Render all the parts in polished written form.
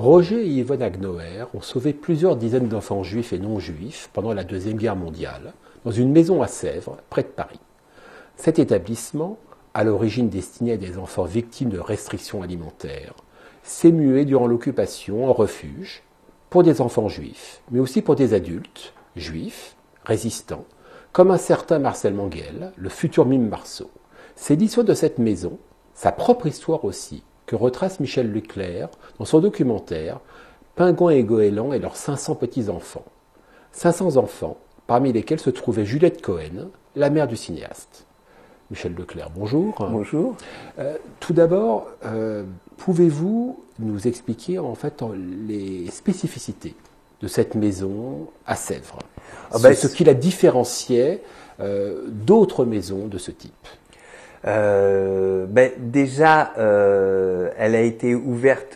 Roger et Yvonne Agnoer ont sauvé plusieurs dizaines d'enfants juifs et non-juifs pendant la Deuxième Guerre mondiale, dans une maison à Sèvres, près de Paris. Cet établissement, à l'origine destiné à des enfants victimes de restrictions alimentaires, s'est mué durant l'occupation en refuge pour des enfants juifs, mais aussi pour des adultes juifs, résistants, comme un certain Marcel Manguel, le futur mime Marceau. C'est l'histoire de cette maison, sa propre histoire aussi, que retrace Michel Leclerc dans son documentaire « Pingouin et Goéland et leurs 500 petits-enfants ». 500 enfants, parmi lesquels se trouvait Juliette Cohen, la mère du cinéaste. Michel Leclerc, bonjour. Bonjour. Tout d'abord, pouvez-vous nous expliquer en fait les spécificités de cette maison à Sèvres, ce qui la différenciait d'autres maisons de ce type? Déjà, elle a été ouverte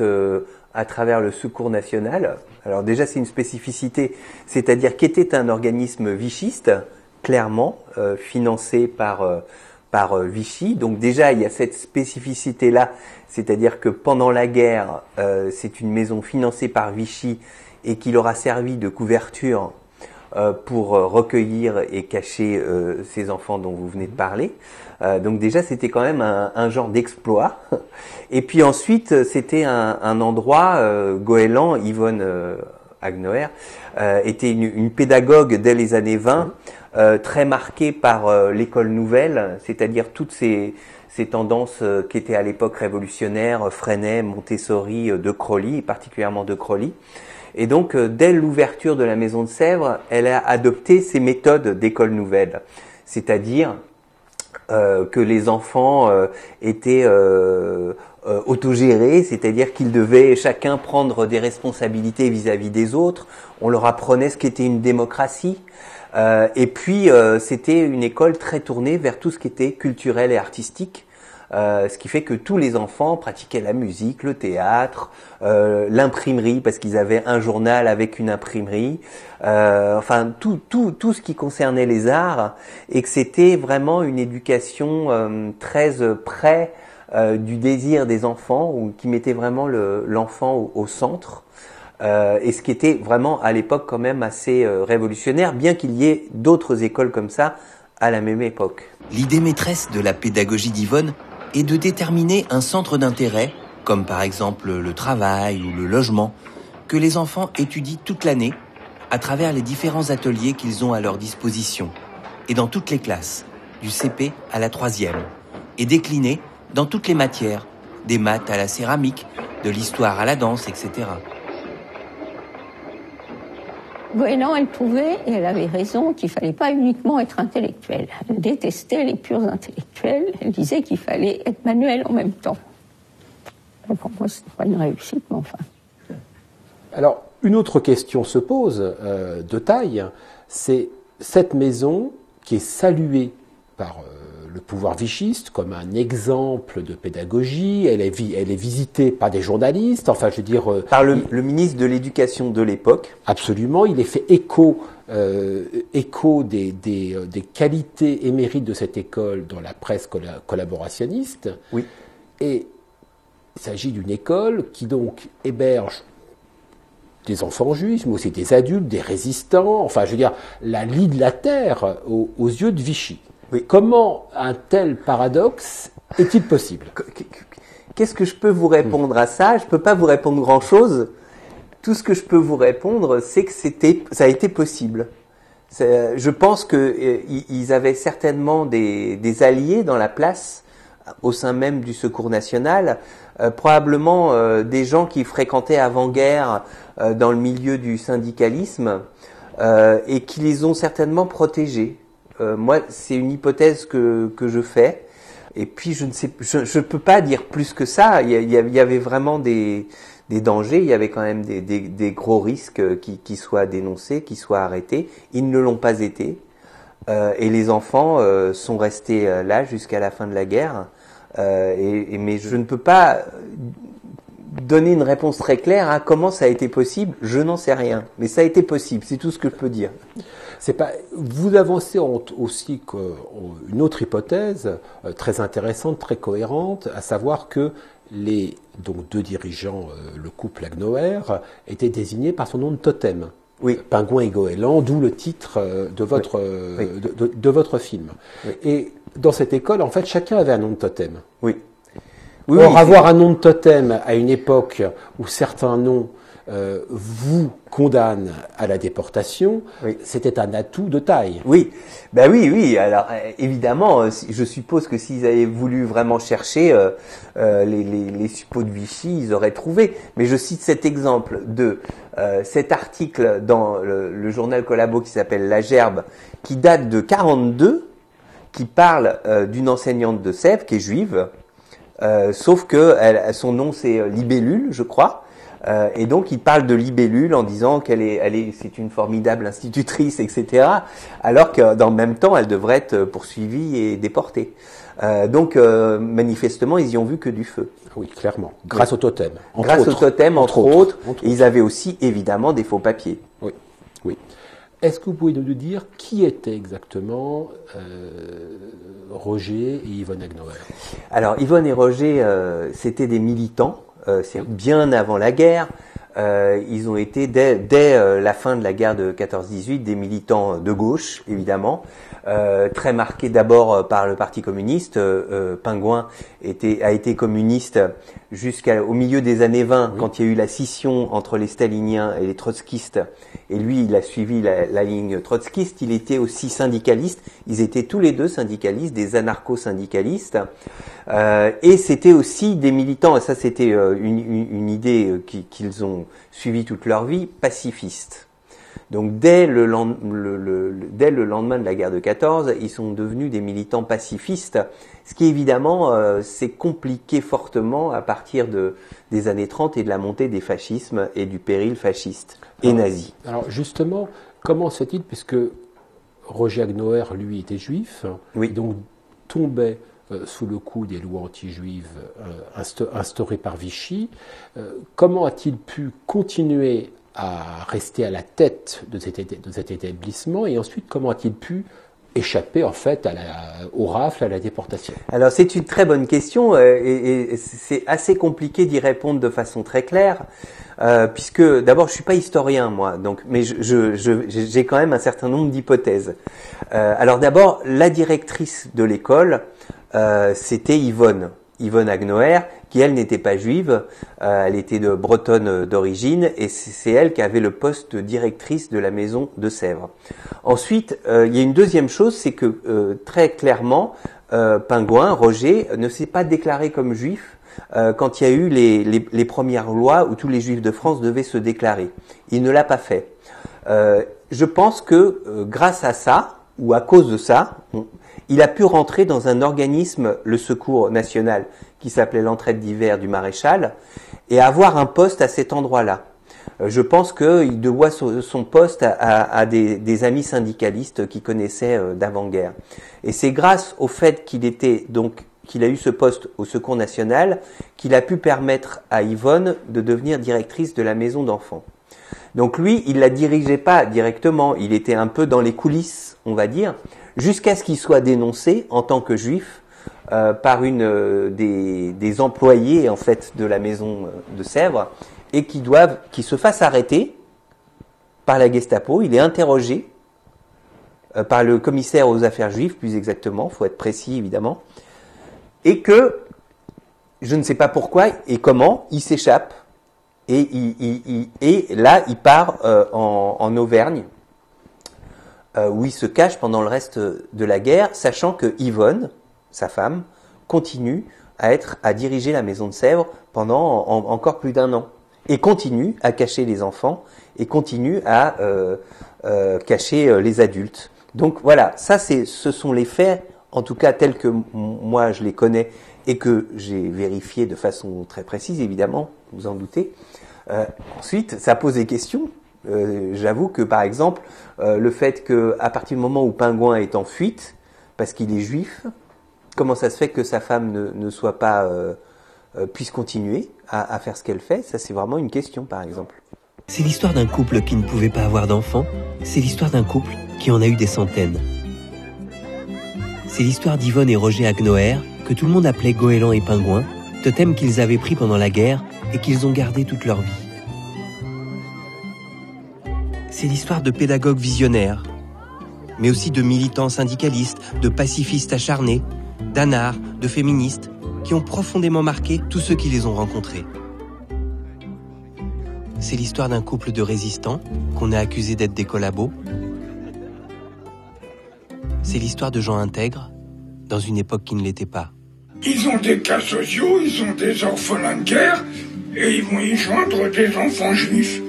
à travers le Secours national. Alors déjà, c'est une spécificité, c'est-à-dire qu'était un organisme vichiste, clairement, financé par Vichy. Donc déjà, il y a cette spécificité-là, c'est-à-dire que pendant la guerre, c'est une maison financée par Vichy et qui leur a servi de couverture pour recueillir et cacher ces enfants dont vous venez de parler. Donc déjà, c'était quand même un genre d'exploit. Et puis ensuite, c'était un endroit, Goéland, Yvonne Agnoer, était une pédagogue dès les années 20, très marquée par l'école nouvelle, c'est-à-dire toutes ces tendances qui étaient à l'époque révolutionnaires, Freinet, Montessori, De Crowley, particulièrement De Crowley. Et donc, dès l'ouverture de la Maison de Sèvres, elle a adopté ces méthodes d'école nouvelle, c'est-à-dire que les enfants étaient autogérés, c'est-à-dire qu'ils devaient chacun prendre des responsabilités vis-à-vis des autres. On leur apprenait ce qu'était une démocratie. Et puis, c'était une école très tournée vers tout ce qui était culturel et artistique. Ce qui fait que tous les enfants pratiquaient la musique, le théâtre, l'imprimerie, parce qu'ils avaient un journal avec une imprimerie, enfin tout ce qui concernait les arts, et que c'était vraiment une éducation très près du désir des enfants, ou qui mettait vraiment l'enfant au centre. Et ce qui était vraiment à l'époque quand même assez révolutionnaire, bien qu'il y ait d'autres écoles comme ça à la même époque. L'idée maîtresse de la pédagogie d'Yvonne est de déterminer un centre d'intérêt, comme par exemple le travail ou le logement, que les enfants étudient toute l'année à travers les différents ateliers qu'ils ont à leur disposition, et dans toutes les classes, du CP à la 3e, et déclinés dans toutes les matières, des maths à la céramique, de l'histoire à la danse, etc. Goéland, elle trouvait, et elle avait raison, qu'il fallait pas uniquement être intellectuel. Elle détestait les purs intellectuels. Elle disait qu'il fallait être manuel en même temps. Pour moi, ce n'est pas une réussite, mais enfin. Alors, une autre question se pose, de taille, c'est cette maison qui est saluée par le pouvoir vichiste comme un exemple de pédagogie. Elle est visitée par des journalistes, enfin je veux dire... Par le ministre de l'Éducation de l'époque. Absolument, il est fait écho des qualités et mérites de cette école dans la presse collaborationniste. Oui. Et il s'agit d'une école qui donc héberge des enfants juifs, mais aussi des adultes, des résistants, enfin je veux dire, la lie de la terre aux yeux de Vichy. Oui. Comment un tel paradoxe est-il possible? Qu'est-ce que je peux vous répondre à ça? Je peux pas vous répondre grand-chose. Tout ce que je peux vous répondre, c'est que ça a été possible. Je pense que ils avaient certainement des alliés dans la place, au sein même du Secours national, probablement des gens qui fréquentaient avant-guerre dans le milieu du syndicalisme et qui les ont certainement protégés. Moi, c'est une hypothèse que je fais. Et puis, je peux pas dire plus que ça. Il y avait vraiment des dangers. Il y avait quand même des gros risques qui soient dénoncés, qui soient arrêtés. Ils ne l'ont pas été. Et les enfants sont restés là jusqu'à la fin de la guerre. Mais je ne peux pas donner une réponse très claire à comment ça a été possible. Je n'en sais rien. Mais ça a été possible. C'est tout ce que je peux dire. Vous avancez aussi une autre hypothèse très intéressante, très cohérente, à savoir que les donc deux dirigeants, le couple Agnoer, étaient désignés par son nom de totem. Oui. Pingouin et goéland, d'où le titre de votre, de votre film. Oui. Et dans cette école, en fait, chacun avait un nom de totem. Oui. Or, avoir un nom de totem à une époque où certains noms vous condamnent à la déportation, c'était un atout de taille. Oui, ben oui. Alors évidemment, je suppose que s'ils avaient voulu vraiment chercher les suppôts de Vichy, ils auraient trouvé. Mais je cite cet exemple de cet article dans le journal Collabo qui s'appelle La Gerbe, qui date de 42, qui parle d'une enseignante de Sèvres qui est juive, sauf que son nom c'est Libellule, je crois. Et donc, il parle de Libellule en disant c'est une formidable institutrice, etc. Alors que dans le même temps, elle devrait être poursuivie et déportée. Donc, manifestement, ils y ont vu que du feu. Oui, clairement. Grâce au totem. Grâce au totem, entre autres. Et ils avaient aussi, évidemment, des faux papiers. Oui, oui. Est-ce que vous pouvez nous dire qui étaient exactement Roger et Yvonne Agnoer? Alors, Yvonne et Roger, c'était des militants. C'est bien avant la guerre. Ils ont été dès la fin de la guerre de 14-18 des militants de gauche, évidemment, très marqués d'abord par le Parti communiste. Pingouin a été communiste jusqu'au milieu des années 20, quand il y a eu la scission entre les staliniens et les trotskistes. Et lui, il a suivi la ligne trotskiste. Il était aussi syndicaliste. Ils étaient tous les deux syndicalistes, des anarcho-syndicalistes. Et c'était aussi des militants, et ça c'était une idée qu'ils ont suivie toute leur vie, pacifistes. Donc dès le lendemain de la guerre de 14, ils sont devenus des militants pacifistes, ce qui évidemment s'est compliqué fortement à partir des années 30 et de la montée des fascismes et du péril fasciste et nazi. Alors justement, comment se fait-il, puisque Roger Agnoer, lui, était juif, et donc tombait sous le coup des lois anti-juives instaurées par Vichy, comment a-t-il pu continuer à rester à la tête de cet établissement, et ensuite comment a-t-il pu échapper en fait au rafle, à la déportation? Alors c'est une très bonne question et c'est assez compliqué d'y répondre de façon très claire, puisque d'abord je suis pas historien moi, donc mais j'ai quand même un certain nombre d'hypothèses. Alors d'abord la directrice de l'école c'était Yvonne Agnoer, qui elle n'était pas juive, elle était de bretonne d'origine, et c'est elle qui avait le poste de directrice de la maison de Sèvres. Ensuite, il y a une deuxième chose, c'est que très clairement, Pingouin, Roger, ne s'est pas déclaré comme juif quand il y a eu les premières lois où tous les juifs de France devaient se déclarer. Il ne l'a pas fait. Je pense que grâce à ça, ou à cause de ça, il a pu rentrer dans un organisme, le Secours national, qui s'appelait l'Entraide d'hiver du Maréchal, et avoir un poste à cet endroit-là. Je pense qu'il doit son poste à des amis syndicalistes qu'il connaissait d'avant-guerre. Et c'est grâce au fait qu'il a eu ce poste au Secours national qu'il a pu permettre à Yvonne de devenir directrice de la maison d'enfants. Donc lui, il la dirigeait pas directement, il était un peu dans les coulisses, on va dire, jusqu'à ce qu'il soit dénoncé en tant que juif par une des employés en fait de la maison de Sèvres, et qui se fasse arrêter par la Gestapo. Il est interrogé par le commissaire aux affaires juives, plus exactement, faut être précis évidemment, et que je ne sais pas pourquoi et comment il s'échappe, et là il part en Auvergne, où il se cache pendant le reste de la guerre, sachant que Yvonne, sa femme, continue à diriger la maison de Sèvres pendant encore plus d'1 an, et continue à cacher les enfants, et continue à cacher les adultes. Donc voilà, ce sont les faits, en tout cas tels que moi je les connais, et que j'ai vérifié de façon très précise, évidemment, vous en doutez. Ensuite, ça pose des questions. J'avoue que, par exemple, le fait qu'à partir du moment où Pingouin est en fuite, parce qu'il est juif, comment ça se fait que sa femme ne soit pas puisse continuer à faire ce qu'elle fait? Ça, c'est vraiment une question, par exemple. C'est l'histoire d'un couple qui ne pouvait pas avoir d'enfants. C'est l'histoire d'un couple qui en a eu des centaines. C'est l'histoire d'Yvonne et Roger Agnoer, que tout le monde appelait Goéland et Pingouin, totem qu'ils avaient pris pendant la guerre et qu'ils ont gardé toute leur vie. C'est l'histoire de pédagogues visionnaires, mais aussi de militants syndicalistes, de pacifistes acharnés, d'anards, de féministes, qui ont profondément marqué tous ceux qui les ont rencontrés. C'est l'histoire d'un couple de résistants qu'on a accusés d'être des collabos. C'est l'histoire de gens intègres dans une époque qui ne l'était pas. Ils ont des cas sociaux, ils ont des orphelins de guerre et ils vont y joindre des enfants juifs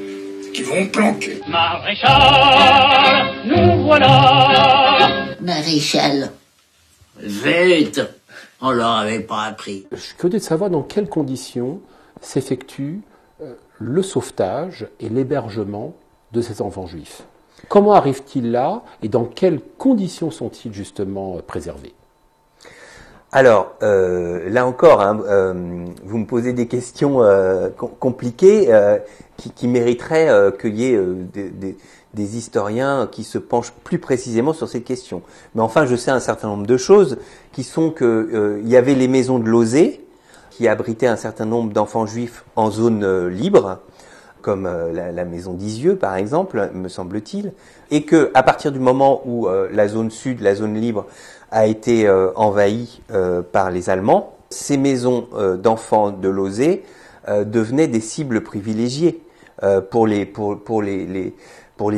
qui vont planquer. Maréchal, nous voilà. Maréchal, vite, on leur avait pas appris. Je suis curieux de savoir dans quelles conditions s'effectue le sauvetage et l'hébergement de ces enfants juifs. Comment arrivent-ils là et dans quelles conditions sont-ils justement préservés? Alors, là encore, vous me posez des questions compliquées qui mériteraient qu'il y ait des historiens qui se penchent plus précisément sur ces questions. Mais enfin, je sais un certain nombre de choses qui sont que il y avait les maisons de Lozé qui abritaient un certain nombre d'enfants juifs en zone libre, comme la maison d'Isieux par exemple, me semble-t-il, et que à partir du moment où la zone sud, la zone libre, a été envahie par les Allemands, ces maisons d'enfants de Lozé devenaient des cibles privilégiées pour les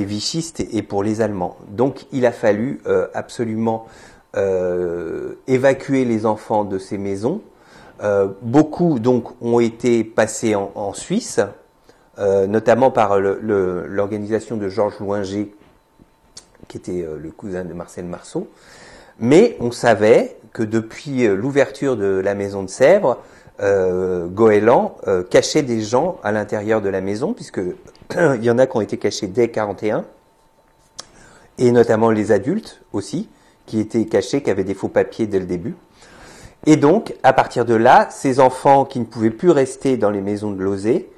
vichistes et pour les Allemands. Donc il a fallu absolument évacuer les enfants de ces maisons. Beaucoup donc ont été passés en Suisse, notamment par l'organisation de Georges Loinger, qui était le cousin de Marcel Marceau. Mais on savait que depuis l'ouverture de la maison de Sèvres, Goéland cachait des gens à l'intérieur de la maison, puisque il y en a qui ont été cachés dès 41, et notamment les adultes aussi, qui étaient cachés, qui avaient des faux papiers dès le début. Et donc, à partir de là, ces enfants qui ne pouvaient plus rester dans les maisons de Lozé,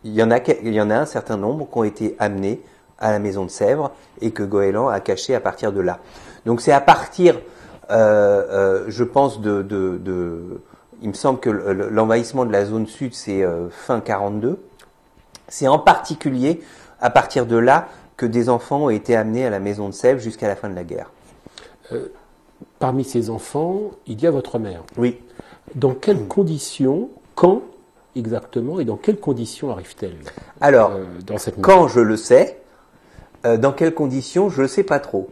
il y en a un certain nombre qui ont été amenés à la maison de Sèvres et que Goéland a caché à partir de là. Donc c'est à partir, je pense, il me semble que l'envahissement de la zone sud, c'est fin 42. C'est en particulier à partir de là que des enfants ont été amenés à la maison de Sèvres jusqu'à la fin de la guerre. Parmi ces enfants, il y a votre mère. Oui. Dans quelles conditions, quand exactement et dans quelles conditions arrive-t-elle Alors, dans cette maison? Quand je le sais, dans quelles conditions, je ne le sais pas trop.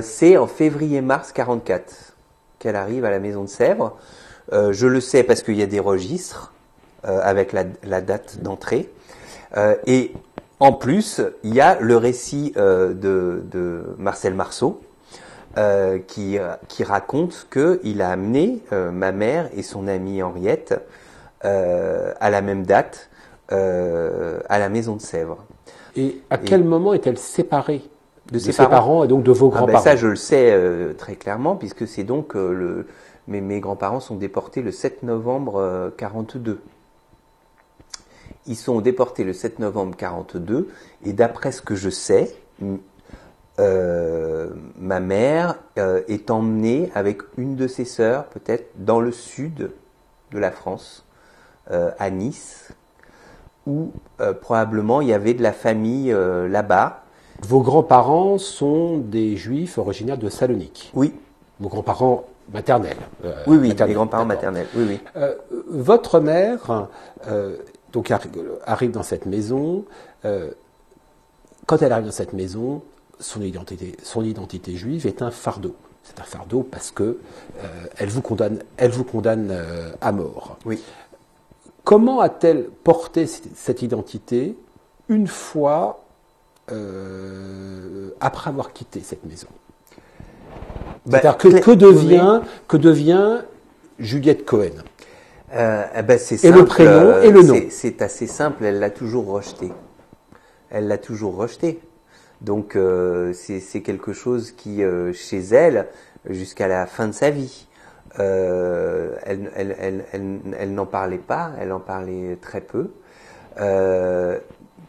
C'est en février-mars 44 qu'elle arrive à la maison de Sèvres. Je le sais parce qu'il y a des registres avec la date d'entrée. Et en plus, il y a le récit de Marcel Marceau qui raconte qu'il a amené ma mère et son amie Henriette à la même date à la maison de Sèvres. Et à quel moment est-elle séparée de ses parents et donc de vos grands-parents? Ça, je le sais très clairement, puisque c'est donc mes grands-parents sont déportés le 7 novembre 42. Ils sont déportés le 7 novembre 42, et d'après ce que je sais, ma mère est emmenée avec une de ses sœurs, peut-être, dans le sud de la France, à Nice, où probablement il y avait de la famille là-bas. Vos grands-parents sont des juifs originaires de Salonique. Oui. Vos grands-parents maternels. Oui, mes grands-parents maternels. Oui, oui. Votre mère donc arrive dans cette maison. Quand elle arrive dans cette maison, son identité juive est un fardeau. C'est un fardeau parce que elle vous condamne à mort. Oui. Comment a-t-elle porté cette identité une fois après avoir quitté cette maison? C'est-à-dire que devient Juliette Cohen? C'est simple, et le prénom et le nom. C'est assez simple, elle l'a toujours rejeté. Elle l'a toujours rejeté. Donc c'est quelque chose qui, chez elle, jusqu'à la fin de sa vie, elle n'en parlait pas, elle en parlait très peu.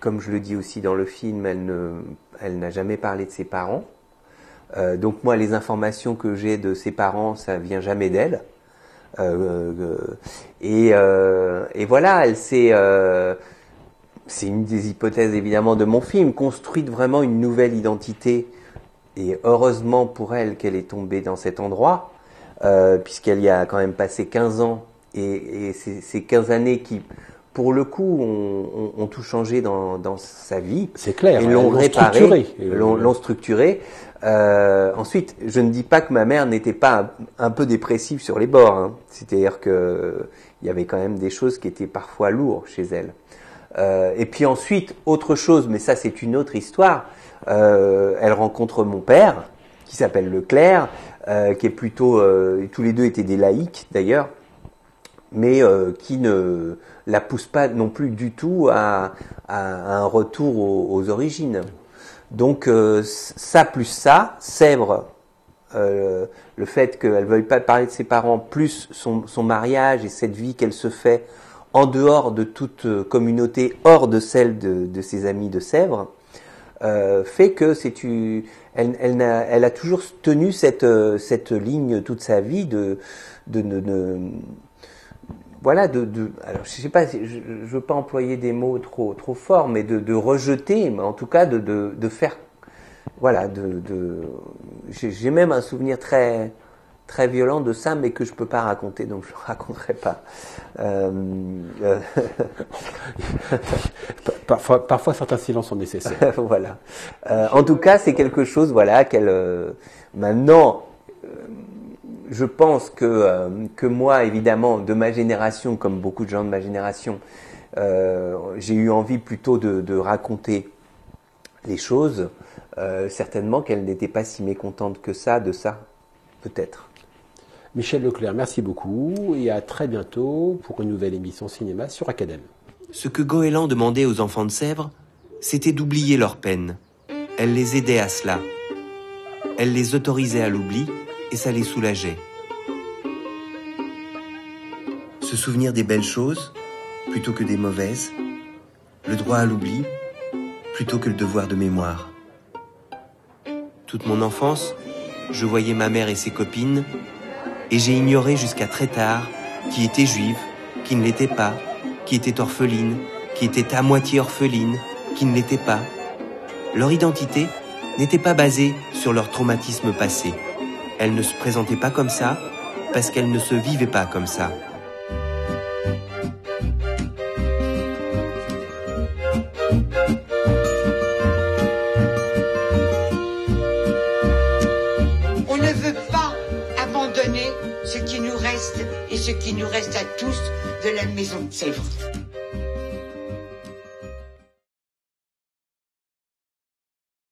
Comme je le dis aussi dans le film, elle n'a jamais parlé de ses parents. Donc moi, les informations que j'ai de ses parents, ça vient jamais d'elle. Et voilà, elle s'est, c'est une des hypothèses évidemment de mon film, construite vraiment une nouvelle identité. Et heureusement pour elle qu'elle est tombée dans cet endroit, puisqu'elle y a quand même passé 15 ans. Et ces 15 années qui, pour le coup, ont tout changé dans sa vie. C'est clair. Et l'ont réparé, l'ont structuré. Ensuite, je ne dis pas que ma mère n'était pas un peu dépressive sur les bords. Hein. C'est-à-dire que il y avait quand même des choses qui étaient parfois lourdes chez elle. Et puis ensuite, autre chose, mais ça c'est une autre histoire. Elle rencontre mon père, qui s'appelle Leclerc, qui est plutôt, tous les deux étaient des laïcs d'ailleurs, mais qui ne la pousse pas non plus du tout à un retour aux origines. Donc ça plus ça, Sèvres, le fait qu'elle veuille pas parler de ses parents, plus son mariage et cette vie qu'elle se fait en dehors de toute communauté, hors de celle de ses amis de Sèvres, fait que elle a toujours tenu cette ligne toute sa vie voilà, alors je sais pas, je veux pas employer des mots trop forts, mais de rejeter, mais en tout cas de faire, voilà, j'ai même un souvenir très très violent de ça, mais que je peux pas raconter, donc je le raconterai pas. Parfois certains silences sont nécessaires. Voilà. En tout cas, c'est quelque chose, voilà, qu'elle maintenant. Je pense que moi, évidemment, de ma génération, comme beaucoup de gens de ma génération, j'ai eu envie plutôt de raconter les choses. Certainement qu'elle n'était pas si mécontente que ça, de ça, peut-être. Michel Leclerc, merci beaucoup et à très bientôt pour une nouvelle émission cinéma sur Academ. Ce que Goéland demandait aux enfants de Sèvres, c'était d'oublier leurs peines. Elle les aidait à cela. Elle les autorisait à l'oubli et ça les soulageait. Se souvenir des belles choses plutôt que des mauvaises, le droit à l'oubli plutôt que le devoir de mémoire. Toute mon enfance, je voyais ma mère et ses copines et j'ai ignoré jusqu'à très tard qui était juive, qui ne l'était pas, qui était orpheline, qui était à moitié orpheline, qui ne l'était pas. Leur identité n'était pas basée sur leur traumatisme passé. Elle ne se présentait pas comme ça parce qu'elle ne se vivait pas comme ça. On ne veut pas abandonner ce qui nous reste et ce qui nous reste à tous de la maison de Sèvres.